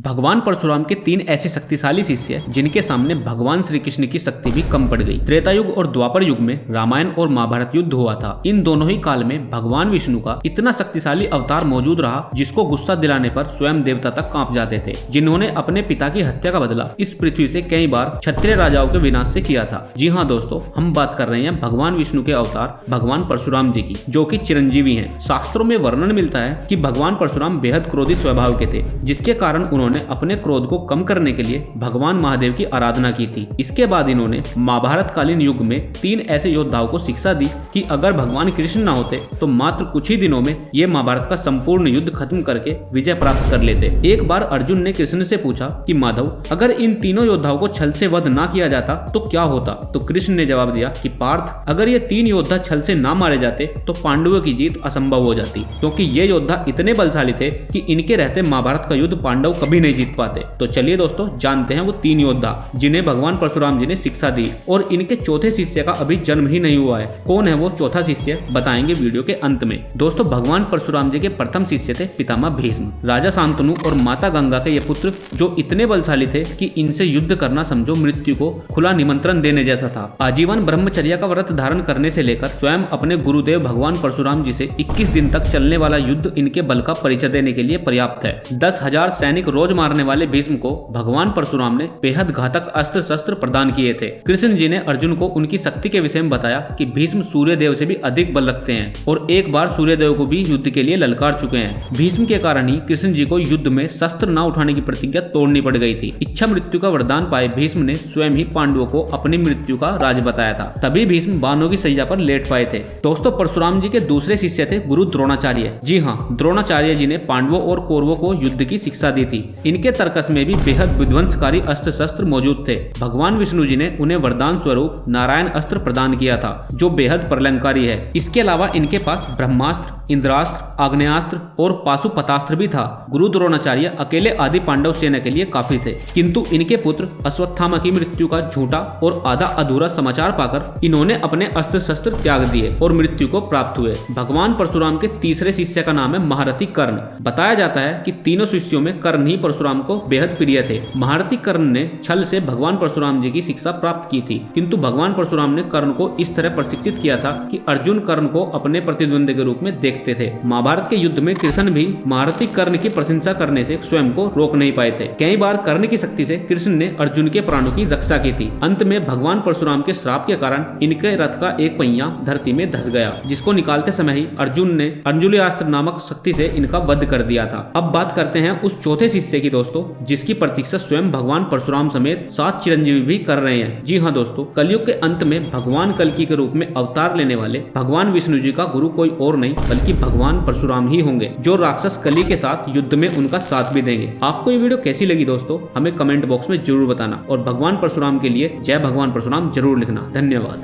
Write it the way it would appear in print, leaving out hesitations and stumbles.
भगवान परशुराम के 3 ऐसे शक्तिशाली शिष्य जिनके सामने भगवान श्री कृष्ण की शक्ति भी कम पड़ गई। त्रेता युग और द्वापर युग में रामायण और महाभारत युद्ध हुआ था। इन दोनों ही काल में भगवान विष्णु का इतना शक्तिशाली अवतार मौजूद रहा जिसको गुस्सा दिलाने पर स्वयं देवता तक कांप जाते थे, जिन्होंने अपने पिता की हत्या का बदला इस पृथ्वी से कई बार क्षत्रिय राजाओं के विनाश से किया था। जी हाँ दोस्तों, हम बात कर रहे हैं भगवान विष्णु के अवतार भगवान परशुराम जी की, जो कि चिरंजीवी हैं। शास्त्रों में वर्णन मिलता है कि भगवान परशुराम बेहद क्रोधी स्वभाव के थे, जिसके कारण उन्होंने अपने क्रोध को कम करने के लिए भगवान महादेव की आराधना की थी। इसके बाद इन्होंने महाभारत कालीन युग में 3 ऐसे योद्धाओं को शिक्षा दी कि अगर भगवान कृष्ण न होते तो मात्र कुछ ही दिनों में ये महाभारत का संपूर्ण युद्ध खत्म करके विजय प्राप्त कर लेते। एक बार अर्जुन ने कृष्ण से पूछा कि माधव, अगर इन तीनों योद्धाओं को छल से वध ना किया जाता तो क्या होता? तो कृष्ण ने जवाब दिया कि पार्थ, अगर ये 3 योद्धा छल से ना मारे जाते तो पांडवों की जीत असंभव हो जाती, क्योंकि ये योद्धा इतने बलशाली थे कि इनके रहते महाभारत का युद्ध पांडव कभी नहीं जीत पाते। तो चलिए दोस्तों, जानते हैं वो 3 योद्धा जिन्हें भगवान परशुराम जी ने शिक्षा दी और इनके चौथे शिष्य का अभी जन्म ही नहीं हुआ है। कौन है वो चौथा शिष्य, बताएंगे वीडियो के अंत में। दोस्तों, भगवान परशुराम जी के प्रथम शिष्य थे पितामह भीष्म। राजा शांतनु और माता गंगा के ये पुत्र जो इतने बलशाली थे कि इनसे युद्ध करना समझो मृत्यु को खुला निमंत्रण देने जैसा था। आजीवन ब्रह्मचर्य का व्रत धारण करने से लेकर स्वयं अपने गुरुदेव भगवान परशुराम जी से 21 दिन तक चलने वाला युद्ध इनके बल का परिचय देने के लिए पर्याप्त है। 10,000 सैनिक रोज मारने वाले भीष्म को भगवान परशुराम ने बेहद घातक अस्त्र शस्त्र प्रदान किए थे। कृष्ण जी ने अर्जुन को उनकी शक्ति के विषय में बताया कि भीष्म सूर्य देव से भी अधिक बल रखते हैं और एक बार सूर्य देव को भी युद्ध के लिए ललकार चुके हैं। भीष्म के कारण ही कृष्ण जी को युद्ध में शस्त्र न उठाने की प्रतिज्ञा तोड़नी पड़ गई थी। इच्छा मृत्यु का वरदान पाए भीष्म ने स्वयं ही पांडवों को अपनी मृत्यु का राज बताया था, तभी भीष्म बाणों की सैया पर लेट पाए थे। दोस्तों, परशुराम जी के दूसरे शिष्य थे गुरु द्रोणाचार्य। जी हाँ, द्रोणाचार्य जी ने पांडवों और कौरवों को युद्ध की शिक्षा दी थी। इनके तर्कस में भी बेहद विध्वंसकारी अस्त्र शस्त्र मौजूद थे। भगवान विष्णु जी ने उन्हें वरदान स्वरूप नारायण अस्त्र प्रदान किया था, जो बेहद प्रलंकारी है। इसके अलावा इनके पास ब्रह्मास्त्र, इंद्रास्त्र, आग्नेयास्त्र और पाशुपतास्त्र भी था। गुरु द्रोणाचार्य अकेले आदि पांडव सेना के लिए काफी थे, किंतु इनके पुत्र अश्वत्थामा की मृत्यु का झूठा और आधा अधूरा समाचार पाकर इन्होंने अपने अस्त्र शस्त्र त्याग दिए और मृत्यु को प्राप्त हुए। भगवान परशुराम के तीसरे शिष्य का नाम है महारथी कर्ण। बताया जाता है कि तीनों शिष्यों में कर्ण ही परशुराम को बेहद प्रिय थे। महारथी कर्ण ने छल से भगवान परशुराम जी की शिक्षा प्राप्त की थी, किंतु भगवान परशुराम ने कर्ण को इस तरह प्रशिक्षित किया था कि अर्जुन कर्ण को अपने प्रतिद्वंदी के रूप में देखते थे। महाभारत के युद्ध में कृष्ण भी महारथी कर्ण की प्रशंसा करने से स्वयं को रोक नहीं पाए थे। कई बार कर्ण की शक्ति से कृष्ण ने अर्जुन के प्राणों की रक्षा की थी। अंत में भगवान परशुराम के श्राप के कारण इनके रथ का एक पहिया धरती में धंस गया, जिसको निकालते समय ही अर्जुन ने अंजुलियास्त्र नामक शक्ति से इनका वध कर दिया था। अब बात करते हैं उस चौथे शिष्य की दोस्तों, जिसकी प्रतीक्षा स्वयं भगवान परशुराम समेत 7 चिरंजीवी भी कर रहे हैं। जी हाँ दोस्तों, कलयुग के अंत में भगवान कल्कि के रूप में अवतार लेने वाले भगवान विष्णु जी का गुरु कोई और नहीं बल्कि भगवान परशुराम ही होंगे, जो राक्षस कली के साथ युद्ध में उनका साथ भी देंगे। आपको ये वीडियो कैसी लगी दोस्तों, हमें कमेंट बॉक्स में जरूर बताना और भगवान परशुराम के लिए जय भगवान परशुराम जरूर लिखना। धन्यवाद।